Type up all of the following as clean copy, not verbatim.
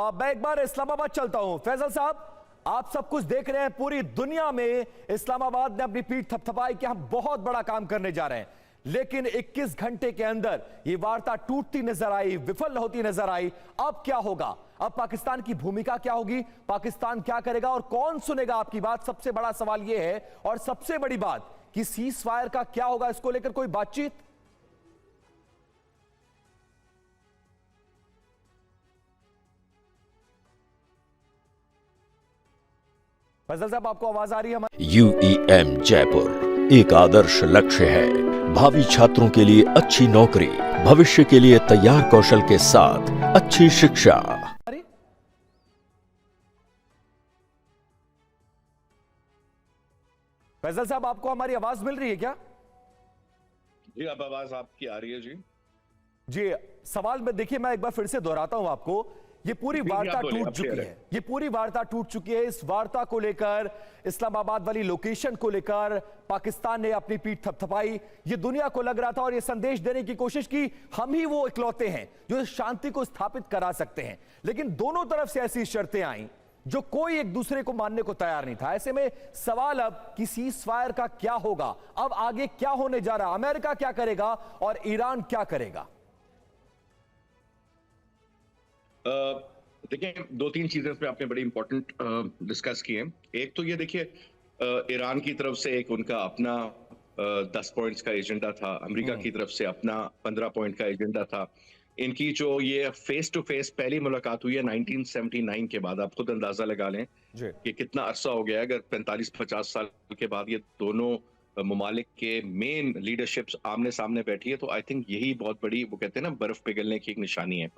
मैं एक बार इस्लामाबाद चलता हूं। फैजल साहब, आप सब कुछ देख रहे हैं, पूरी दुनिया में इस्लामाबाद ने अपनी पीठ थपथपाई कि हम बहुत बड़ा काम करने जा रहे हैं, लेकिन 21 घंटे के अंदर ये वार्ता टूटती नजर आई, विफल होती नजर आई। अब क्या होगा? अब पाकिस्तान की भूमिका क्या होगी? पाकिस्तान क्या करेगा और कौन सुनेगा आपकी बात? सबसे बड़ा सवाल यह है। और सबसे बड़ी बात कि सीज फायर का क्या होगा, इसको लेकर कोई बातचीत? फैजल साहब, आपको आवाज आ रही है? UEM जयपुर एक आदर्श लक्ष्य है। भावी छात्रों के लिए अच्छी नौकरी, भविष्य के लिए तैयार कौशल के साथ अच्छी शिक्षा। फैजल साहब, आपको हमारी आवाज मिल रही है क्या? जी, अब आवाज आपकी आ रही है। जी, सवाल में देखिए, मैं एक बार फिर से दोहराता हूं आपको। ये पूरी वार्ता टूट चुकी है, ये पूरी वार्ता टूट चुकी है। इस वार्ता को लेकर, इस्लामाबाद वाली लोकेशन को लेकर पाकिस्तान ने अपनी पीठ थपथपाई। ये दुनिया को लग रहा था और ये संदेश देने की कोशिश की, हम ही वो इकलौते हैं जो शांति को स्थापित करा सकते हैं। लेकिन दोनों तरफ से ऐसी शर्तें आई जो कोई एक दूसरे को मानने को तैयार नहीं था। ऐसे में सवाल अब कि सीज फायर का क्या होगा, अब आगे क्या होने जा रहा, अमेरिका क्या करेगा और ईरान क्या करेगा? देखिए, दो तीन चीजें पे आपने बड़ी इंपॉर्टेंट डिस्कस की हैं। एक तो ये देखिए, ईरान की तरफ से एक उनका अपना 10 पॉइंट्स का एजेंडा था, अमेरिका की तरफ से अपना 15 पॉइंट का एजेंडा था। इनकी जो ये फेस टू फेस पहली मुलाकात हुई है 1979 के बाद, आप खुद अंदाजा लगा लें कि कितना अरसा हो गया है। अगर 45-50 साल के बाद ये दोनों ममालिक के मेन लीडरशिप्स आमने सामने बैठी है, तो आई थिंक यही बहुत बड़ी, वो कहते हैं ना, बर्फ पिघलने की एक निशानी है।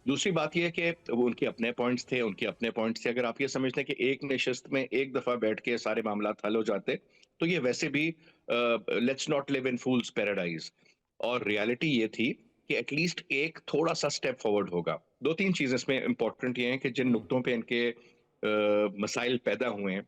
दूसरी बात यह है कि वो उनके अपने पॉइंट्स थे, उनके अपने पॉइंट्स थे। अगर आप ये समझते हैं कि एक नशिस्त में एक दफा बैठ के सारे मामला हल हो जाते, तो ये वैसे भी let's not live in fools paradise. और रियलिटी ये थी कि एटलीस्ट एक थोड़ा सा स्टेप फॉरवर्ड होगा। दो तीन चीजें इसमें इंपॉर्टेंट ये हैं कि जिन नुक्तों पे इनके मसाइल पैदा हुए हैं,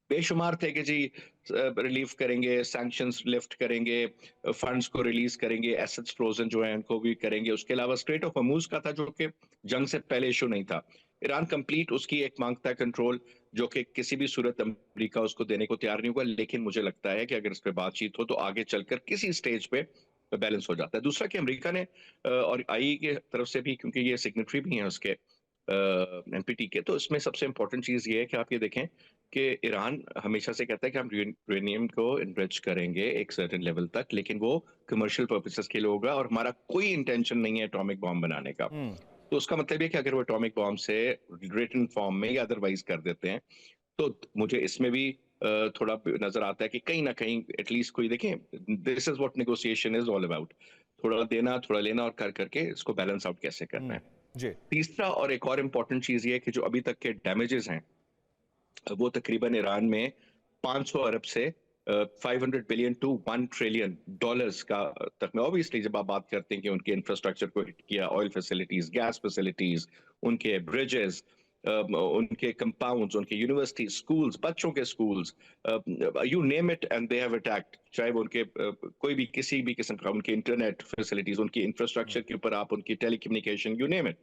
बेशुमार थे कि जी रिलीफ करेंगे, सैंक्शंस लिफ्ट करेंगे, फंड्स को रिलीज करेंगे, एसेट्स फ्रोजन जो है उनको भी करेंगे। उसके अलावा स्ट्रेट ऑफ हॉर्मुज का था, जो कि जंग से पहले इशू नहीं था। ईरान कंप्लीट उसकी एक मांगता है कंट्रोल, जो कि किसी भी सूरत अमेरिका उसको देने को तैयार नहीं होगा। लेकिन मुझे लगता है कि अगर इस पर बातचीत हो तो आगे चलकर किसी स्टेज पे बैलेंस हो जाता है। दूसरा कि अमेरिका ने और आई की तरफ से भी, क्योंकि ये सिग्नेटरी भी हैं उसके एनपीटी के, तो इसमें सबसे इंपॉर्टेंट चीज ये है कि आप ये देखें कि ईरान हमेशा से कहता है कि हम यूरेनियम को इनरिच करेंगे एक सर्टेन लेवल तक, लेकिन वो कमर्शियल पर्पसेस के लिए होगा और हमारा कोई इंटेंशन नहीं है एटॉमिक बॉम्ब बनाने का। तो उसका मतलब ये कि अगर वो एटॉमिक बॉम्ब से रिटन फॉर्म में या अदरवाइज कर देते हैं, तो मुझे इसमें भी थोड़ा नजर आता है कि कहीं ना कहीं एटलीस्ट कोई, देखें, this is what negotiation is all about, थोड़ा देना थोड़ा लेना और कर करके इसको बैलेंस आउट कैसे करना है। जी। तीसरा और एक और इम्पोर्टेंट चीज ये है कि जो अभी तक के डैमेजेस हैं वो तकरीबन ईरान में 500 अरब से 500 बिलियन टू 1 ट्रिलियन डॉलर्स का तक में। ऑब्वियसली जब आप बात करते हैं कि उनके इंफ्रास्ट्रक्चर को हिट किया, ऑयल फैसिलिटीज, गैस फैसिलिटीज, उनके ब्रिजेस, उनके कंपाउंड्स, उनके यूनिवर्सिटीज, स्कूल्स, बच्चों के schools, you name it and they have attacked. चाहे वो उनके कोई भी किसी भी किस्म का, उनके इंटरनेट फैसिलिटीज, उनकी इंफ्रास्ट्रक्चर के ऊपर आप उनकी टेलीकम्युनिकेशन, यू नेम इट,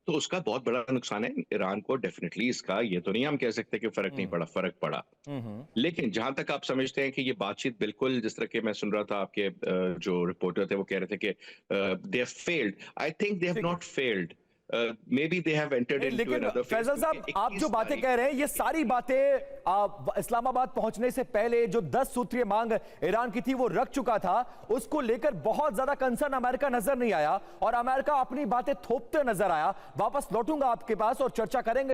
तो उसका बहुत बड़ा नुकसान है ईरान को। डेफिनेटली इसका ये तो नहीं हम कह सकते कि फर्क नहीं पड़ा, फर्क पड़ा। लेकिन जहां तक आप समझते हैं कि ये बातचीत बिल्कुल, जिस तरह के मैं सुन रहा था आपके जो रिपोर्टर थे वो कह रहे थे कि they have failed, I think they have not failed, maybe they have entered into लेकिन another phase। फैजल साहब, आप जो बातें कह रहे हैं, ये सारी बातें इस्लामाबाद पहुंचने से पहले जो 10 सूत्रीय मांग ईरान की थी वो रख चुका था। उसको लेकर बहुत ज्यादा कंसर्न अमेरिका नजर नहीं आया और अमेरिका अपनी बातें थोपते नजर आया। वापस लौटूंगा आपके पास और चर्चा करेंगे।